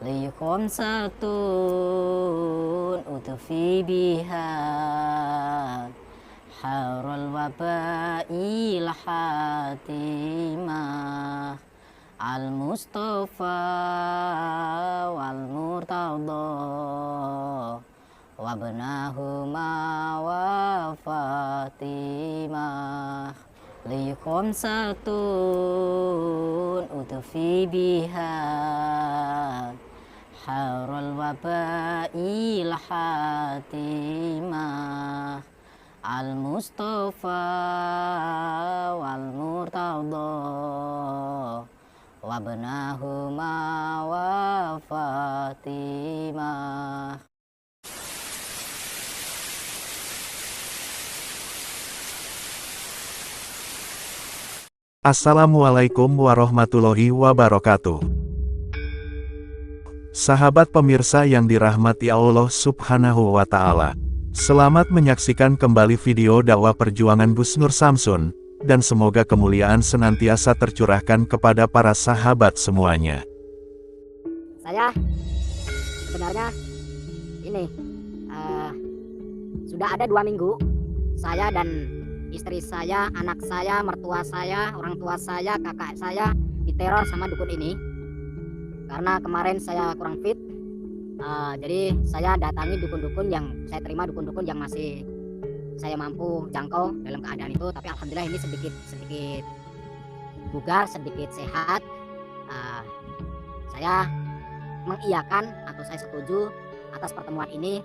li khamsatun utfi biha harul wabail hatimah al mustafa wal murtada wabnahuma wa fatimah li khamsatun utfi biha harul wabail hatimah al mustafa wal murtada wabnahuma wa fatimah. Assalamualaikum warahmatullahi wabarakatuh. Sahabat pemirsa yang dirahmati Allah Subhanahu wa Ta'ala, selamat menyaksikan kembali video dakwah perjuangan Gus Nur Samsun, dan semoga kemuliaan senantiasa tercurahkan kepada para sahabat semuanya. Saya sebenarnya ini sudah ada 2 minggu saya dan istri saya, anak saya, mertua saya, orang tua saya, kakak saya diteror sama dukun ini. Karena kemarin saya kurang fit, jadi saya datangi dukun-dukun yang saya terima, dukun-dukun yang masih saya mampu jangkau dalam keadaan itu. Tapi alhamdulillah ini sedikit bugar, sedikit sehat. Saya mengiyakan atau saya setuju atas pertemuan ini.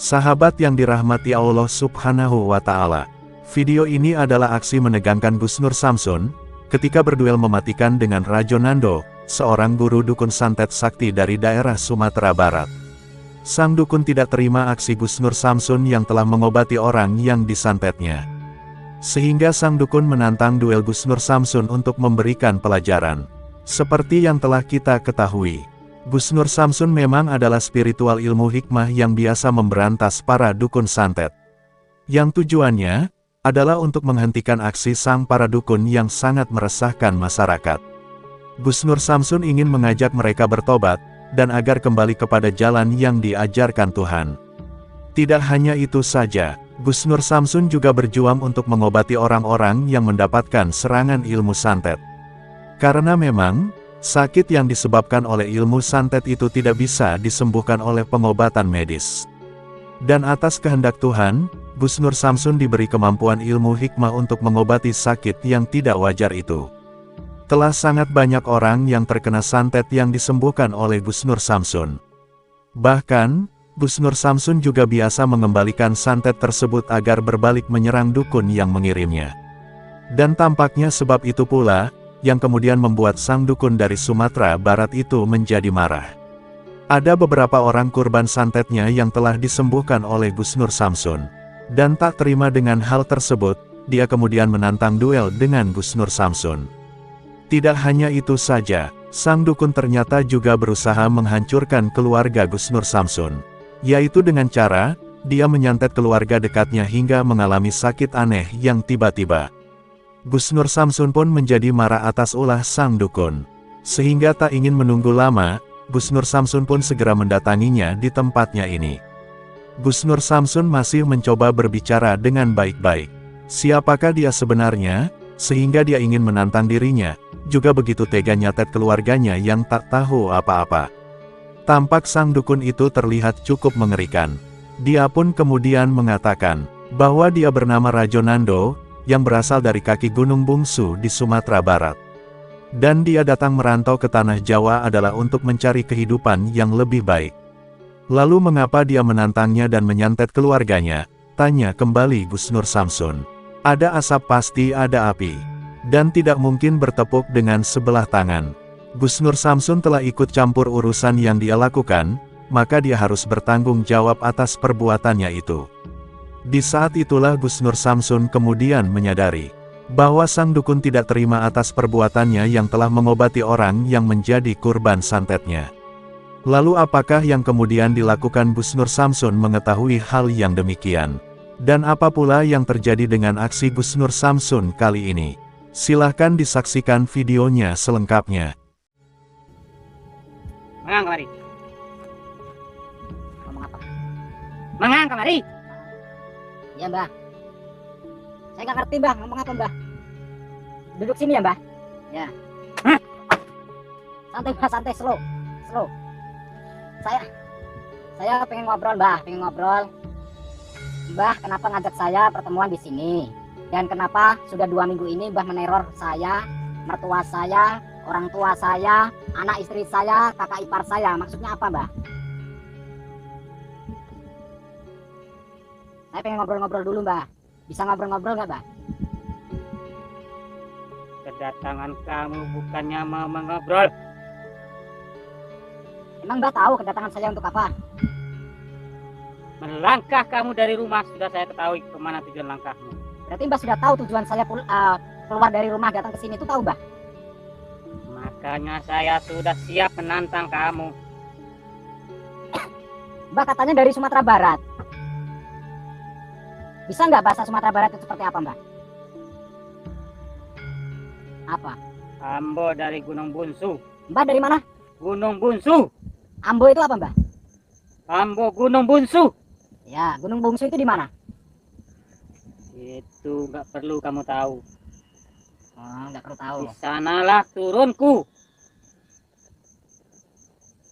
Sahabat yang dirahmati Allah Subhanahu wa Ta'ala, video ini adalah aksi menegangkan Gus Nur Samsun, ketika berduel mematikan dengan Rajo Nando, seorang guru dukun santet sakti dari daerah Sumatera Barat. Sang dukun tidak terima aksi Gus Nur Samsun yang telah mengobati orang yang disantetnya. Sehingga sang dukun menantang duel Gus Nur Samsun untuk memberikan pelajaran. Seperti yang telah kita ketahui, Gus Nur Samsun memang adalah spiritual ilmu hikmah yang biasa memberantas para dukun santet. Yang tujuannya adalah untuk menghentikan aksi sang para dukun yang sangat meresahkan masyarakat. Gus Nur Samsun ingin mengajak mereka bertobat, dan agar kembali kepada jalan yang diajarkan Tuhan. Tidak hanya itu saja, Gus Nur Samsun juga berjuang untuk mengobati orang-orang yang mendapatkan serangan ilmu santet. Karena memang, sakit yang disebabkan oleh ilmu santet itu tidak bisa disembuhkan oleh pengobatan medis. Dan atas kehendak Tuhan, Gus Nur Samsun diberi kemampuan ilmu hikmah untuk mengobati sakit yang tidak wajar itu. Telah sangat banyak orang yang terkena santet yang disembuhkan oleh Gus Nur Samsun. Bahkan, Gus Nur Samsun juga biasa mengembalikan santet tersebut agar berbalik menyerang dukun yang mengirimnya. Dan tampaknya sebab itu pula, yang kemudian membuat sang dukun dari Sumatera Barat itu menjadi marah. Ada beberapa orang kurban santetnya yang telah disembuhkan oleh Gus Nur Samsun. Dan tak terima dengan hal tersebut, dia kemudian menantang duel dengan Gus Nur Samsun. Tidak hanya itu saja, sang dukun ternyata juga berusaha menghancurkan keluarga Gus Nur Samsun. Yaitu dengan cara, dia menyantet keluarga dekatnya hingga mengalami sakit aneh yang tiba-tiba. Gus Nur Samsun pun menjadi marah atas ulah sang dukun. Sehingga tak ingin menunggu lama, Gus Nur Samsun pun segera mendatanginya di tempatnya ini. Gus Nur Samsun masih mencoba berbicara dengan baik-baik. Siapakah dia sebenarnya, sehingga dia ingin menantang dirinya, juga begitu tega nyatet keluarganya yang tak tahu apa-apa. Tampak sang dukun itu terlihat cukup mengerikan. Dia pun kemudian mengatakan, bahwa dia bernama Rajo Nando, yang berasal dari kaki Gunung Bungsu di Sumatera Barat. Dan dia datang merantau ke Tanah Jawa adalah untuk mencari kehidupan yang lebih baik. Lalu mengapa dia menantangnya dan menyantet keluarganya? Tanya kembali Gus Nur Samsun. Ada asap pasti ada api. Dan tidak mungkin bertepuk dengan sebelah tangan. Gus Nur Samsun telah ikut campur urusan yang dia lakukan, maka dia harus bertanggung jawab atas perbuatannya itu. Di saat itulah Gus Nur Samsun kemudian menyadari bahwa sang dukun tidak terima atas perbuatannya yang telah mengobati orang yang menjadi kurban santetnya. Lalu apakah yang kemudian dilakukan Gus Nur Samsun mengetahui hal yang demikian? Dan apa pula yang terjadi dengan aksi Gus Nur Samsun kali ini? Silahkan disaksikan videonya selengkapnya. Mengang kemari. Mangang kamari. Iya Mbah. Saya nggak ngerti Mbah, ngomong apa Mbah? Duduk sini ya Mbah. Ya. Santai Mbah, santai, slow. Saya pengen ngobrol Mbah, Mbah, kenapa ngajak saya pertemuan di sini? Dan kenapa sudah 2 minggu ini Mbah meneror saya, mertua saya, orang tua saya, anak istri saya, kakak ipar saya? Maksudnya apa Mbah? Saya pengen ngobrol-ngobrol dulu Mbah. Bisa ngobrol-ngobrol nggak Mbah? Kedatangan kamu bukannya mau mengobrol. Emang Mbah tahu kedatangan saya untuk apa? Melangkah kamu dari rumah sudah saya ketahui kemana tujuan langkahmu. Berarti Mbah sudah tahu tujuan saya keluar dari rumah datang ke sini itu tahu Mbah? Makanya saya sudah siap menantang kamu. Mbah katanya dari Sumatera Barat. Bisa nggak bahasa Sumatera Barat itu seperti apa Mbah? Apa? Ambo dari Gunung Bunsu. Mbah dari mana? Gunung Bunsu. Ambo itu apa Mbah? Ambo Gunung Bunsu. Ya, Gunung Bungsu itu di mana? Itu nggak perlu kamu tahu. Oh, nggak perlu tahu. Di sanalah turunku.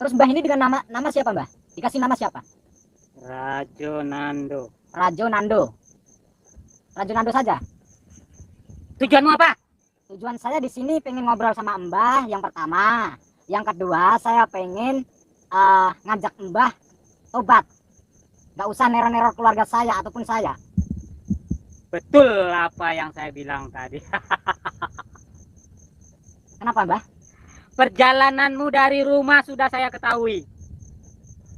Terus Mbah ini dengan nama siapa Mbah? Dikasih nama siapa? Rajo Nando. Rajo Nando. Rajo Nando saja. Tujuanmu apa? Tujuan saya di sini pengen ngobrol sama Mbah yang pertama. Yang kedua, saya pengen ngajak Mbah tobat. Gak usah neror-neror keluarga saya ataupun saya. Betul apa yang saya bilang tadi. Kenapa Mbah? Perjalananmu dari rumah sudah saya ketahui.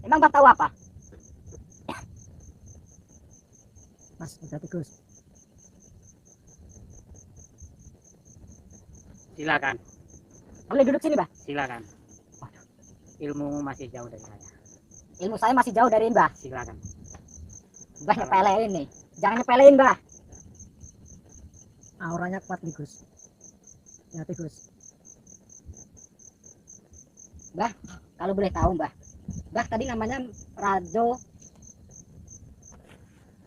Emang Mbah tahu apa? Mas, udah tikus. Silakan. Boleh duduk sini Mbah? Silakan. Ilmu masih jauh dari saya. Ilmu saya masih jauh dari Mbah. Silakan. Mbah nyepelein nih. Jangan nyepelein Mbah. Auranya kuat tikus. Ya tikus. Mbah, kalau boleh tahu Mbah. Mbah tadi namanya Rajo.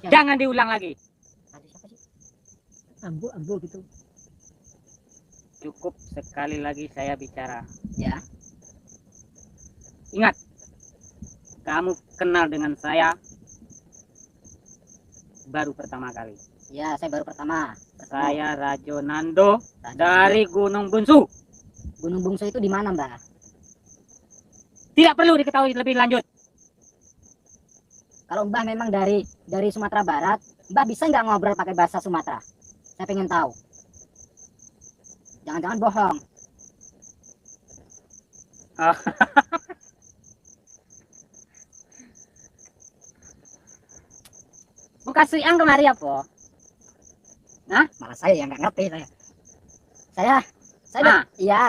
Jangan diulang lagi. Rajo siapa sih? Ambo gitu. Cukup sekali lagi saya bicara. Ya. Ingat, kamu kenal dengan saya baru pertama kali. Ya, saya baru pertama. Saya Rajo Nando Rajo dari Gunung Bunsu. Gunung Bungsu itu di mana Mbah? Tidak perlu diketahui lebih lanjut. Kalau Mbah memang dari Sumatera Barat, Mbah bisa nggak ngobrol pakai bahasa Sumatera? Saya pengen tahu. Jangan-jangan bohong. Oh. Bukan siang kemari apa? Nah, malah saya yang nggak ngerti saya.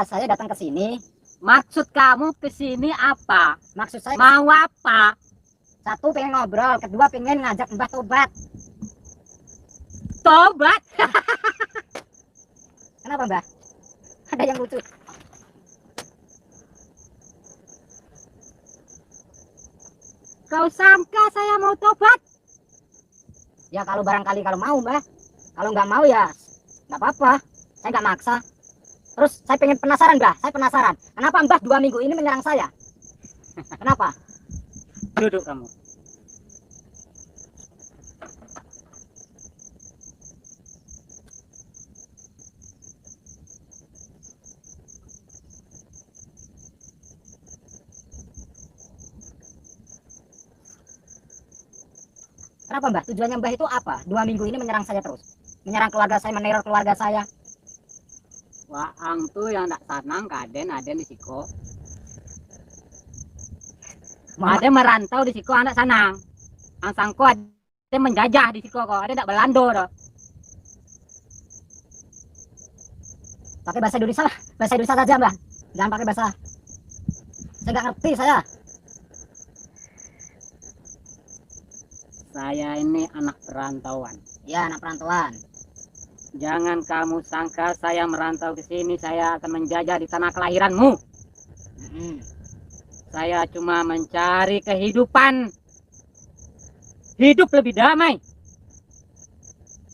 Saya datang ke sini. Maksud kamu kesini apa? Maksud saya Mau apa? satu pengen ngobrol, kedua pengen ngajak Mbah tobat. Tobat? Kenapa Mbah? Ada yang lucu. Kau sangka saya mau tobat? Ya kalau barangkali kalau mau Mbah. Kalau nggak mau ya nggak apa-apa. Saya nggak maksa. Terus saya pengen penasaran Mbah. Saya penasaran. Kenapa Mbah 2 minggu ini menyerang saya? Kenapa? Duduk kamu. Kenapa Mbah? Tujuannya Mbah itu apa? 2 minggu ini menyerang saya terus. Menyerang keluarga saya, meneror keluarga saya. Waang tuh yang tak sanang kaden ada di siko. Ada merantau di siko anak sanang. Ang sangko ada menjajah di siko kok. Ada tak Belando dah. Pakai bahasa Indonesia saja Mbah. Jangan pakai bahasa. Saya nggak ngerti saya. Saya ini anak perantauan. Ya anak perantauan. Jangan kamu sangka saya merantau ke sini saya akan menjajah di tanah kelahiranmu. Hmm. Saya cuma mencari kehidupan. hidup lebih damai.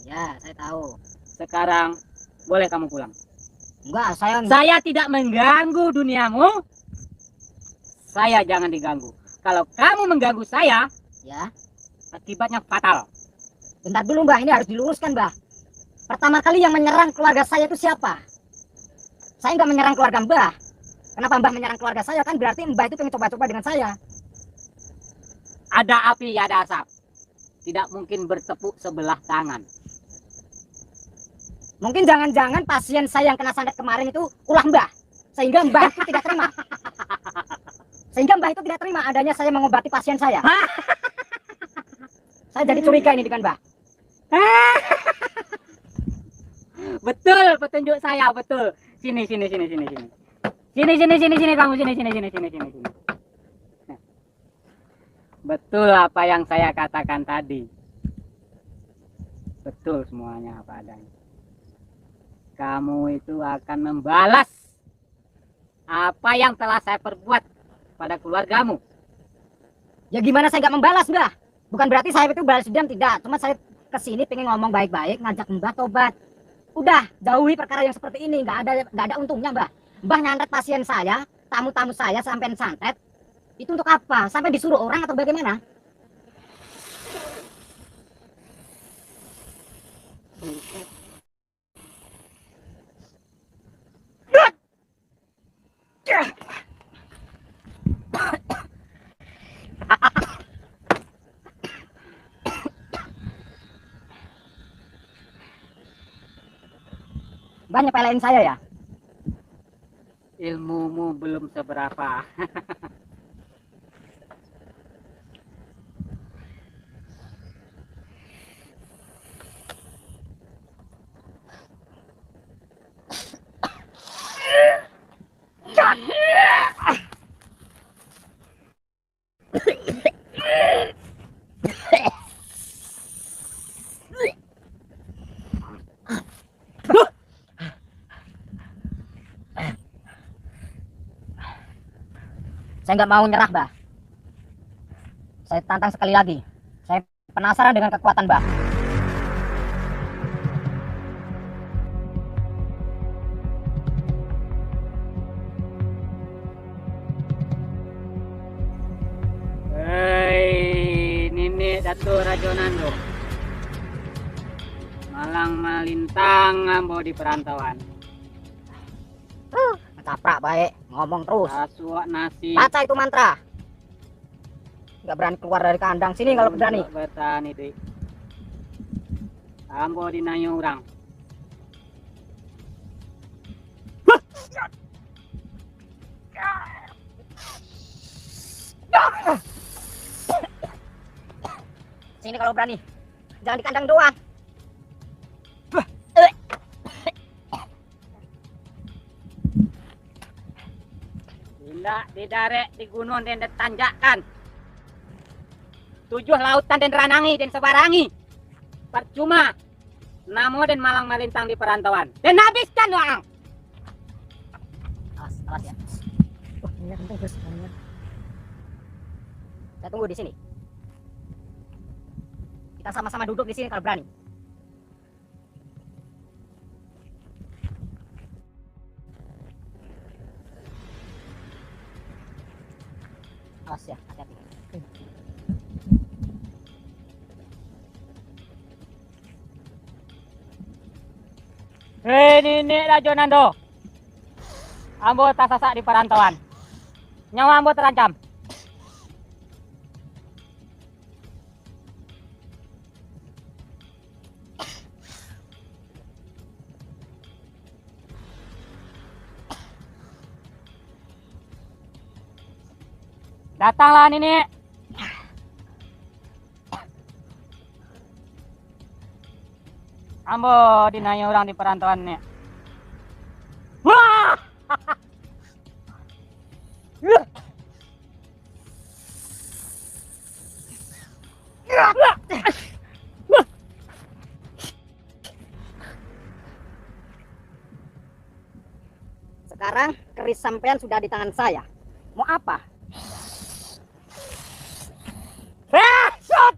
Ya, saya tahu. Sekarang boleh kamu pulang. Enggak, saya Saya tidak mengganggu duniamu. Saya jangan diganggu. Kalau kamu mengganggu saya, ya. akibatnya fatal. Bentar dulu Mbah, ini harus diluruskan Mbah. Pertama kali yang menyerang keluarga saya itu siapa? Saya nggak menyerang keluarga Mbah. Kenapa Mbah menyerang keluarga saya? Kan berarti Mbah itu pengen coba-coba dengan saya. Ada api, ada asap. Tidak mungkin bertepuk sebelah tangan. Mungkin jangan-jangan pasien saya yang kena santet kemarin itu ulah Mbah. Sehingga Mbah itu tidak terima. Sehingga Mbah itu tidak terima adanya saya mengobati pasien saya. Saya jadi curiga ini dengan Mbah. Betul petunjuk saya, betul. Sini. Sini kamu, sini. Betul apa yang saya katakan tadi. Betul semuanya apa adanya. Kamu itu akan membalas apa yang telah saya perbuat pada keluargamu. Ya gimana saya nggak membalas Mbah? Bukan berarti saya itu balas dendam, tidak. Cuma saya kesini pengen ngomong baik-baik, ngajak Mbah tobat. Udah jauhi perkara yang seperti ini, nggak ada untungnya Mbah. Mbah nyantet pasien saya, tamu-tamu saya sampai santet. Itu untuk apa? Sampai disuruh orang atau bagaimana? Mbah nyepelein saya ya? Ilmumu belum seberapa. Saya nggak mau nyerah, Mbah. Saya tantang sekali lagi. Saya penasaran dengan kekuatan Mbah. Hei, Nenek Datuk Rajo Nando. Malang malintang ambo di perantauan. Caprak baik, ngomong terus. Asuak nasi. Baca itu mantra. Nggak berani keluar dari kandang sini kalau berani. Bertani deh. Ambo dinanya orang. Sini kalau berani. Jangan di kandang doang. Tidak didarek di gunung dan ditanjakan. 7 lautan dan ranangi dan sebarangi. Percuma. Namo dan malang malintang di perantauan. Dan habiskan doang. Awas ya. Ini penting terus. Saya tunggu di sini. Kita sama-sama duduk di sini kalau berani. Awas ya, hati-hati. Hei Nenek Rajo Nando. Ambo tak sasak di perantauan. Nyawa ambo terancam. Datanglah Nenek. Ambo dinanya orang di perantauan nih. Wah! Sekarang keris sampean sudah di tangan saya. Mau apa? Shoot!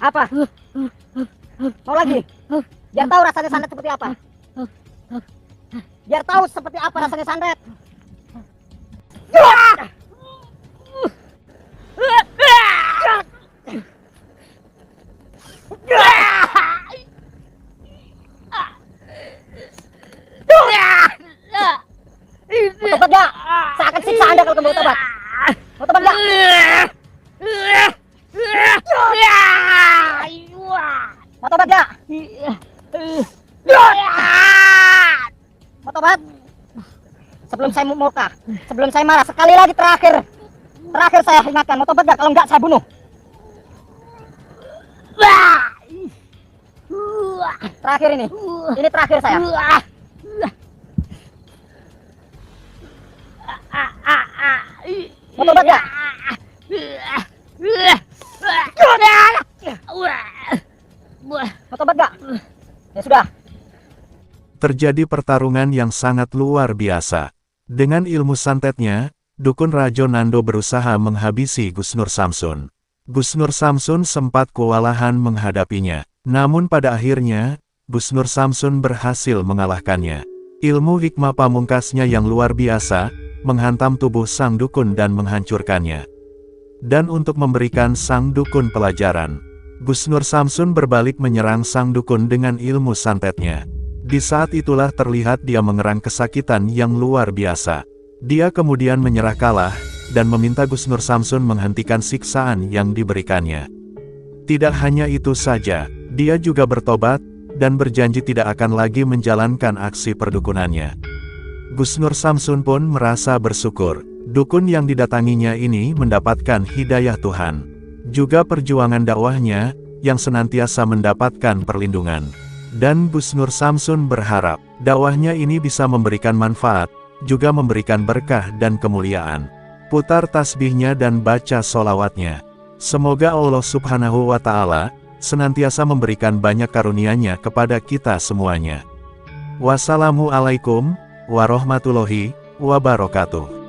Apa? Mau lagi? Biar tahu rasanya santet seperti apa. Biar tahu seperti apa rasanya santet. Mau tobat gak? Saya akan siksa Anda kalau kamu mau tobat. Mau tobat gak? Mau tobat gak? Mau tobat? Sebelum saya murka, sebelum saya marah, sekali lagi terakhir saya ingatkan, mau tobat gak? Kalau enggak saya bunuh. Terakhir ini terakhir saya. Mau tobat gak? Mau tobat gak? Ya sudah. Terjadi pertarungan yang sangat luar biasa. Dengan ilmu santetnya, Dukun Rajo Nando berusaha menghabisi Gusnur Samsun. Gusnur Samsun sempat kewalahan menghadapinya. Namun pada akhirnya, Gusnur Samsun berhasil mengalahkannya. Ilmu hikmah pamungkasnya yang luar biasa, menghantam tubuh sang dukun dan menghancurkannya. Dan untuk memberikan sang dukun pelajaran, Gusnur Samsun berbalik menyerang sang dukun dengan ilmu santetnya. Di saat itulah terlihat dia mengerang kesakitan yang luar biasa. Dia kemudian menyerah kalah, dan meminta Gusnur Samsun menghentikan siksaan yang diberikannya. Tidak hanya itu saja, dia juga bertobat, dan berjanji tidak akan lagi menjalankan aksi perdukunannya. Gusnur Samsun pun merasa bersyukur, dukun yang didatanginya ini mendapatkan hidayah Tuhan. Juga perjuangan dakwahnya, yang senantiasa mendapatkan perlindungan. Dan Gusnur Samsun berharap, dakwahnya ini bisa memberikan manfaat, juga memberikan berkah dan kemuliaan. Putar tasbihnya dan baca solawatnya. Semoga Allah Subhanahu wa Ta'ala senantiasa memberikan banyak karunia-Nya kepada kita semuanya. Wassalamualaikum warahmatullahi wabarakatuh.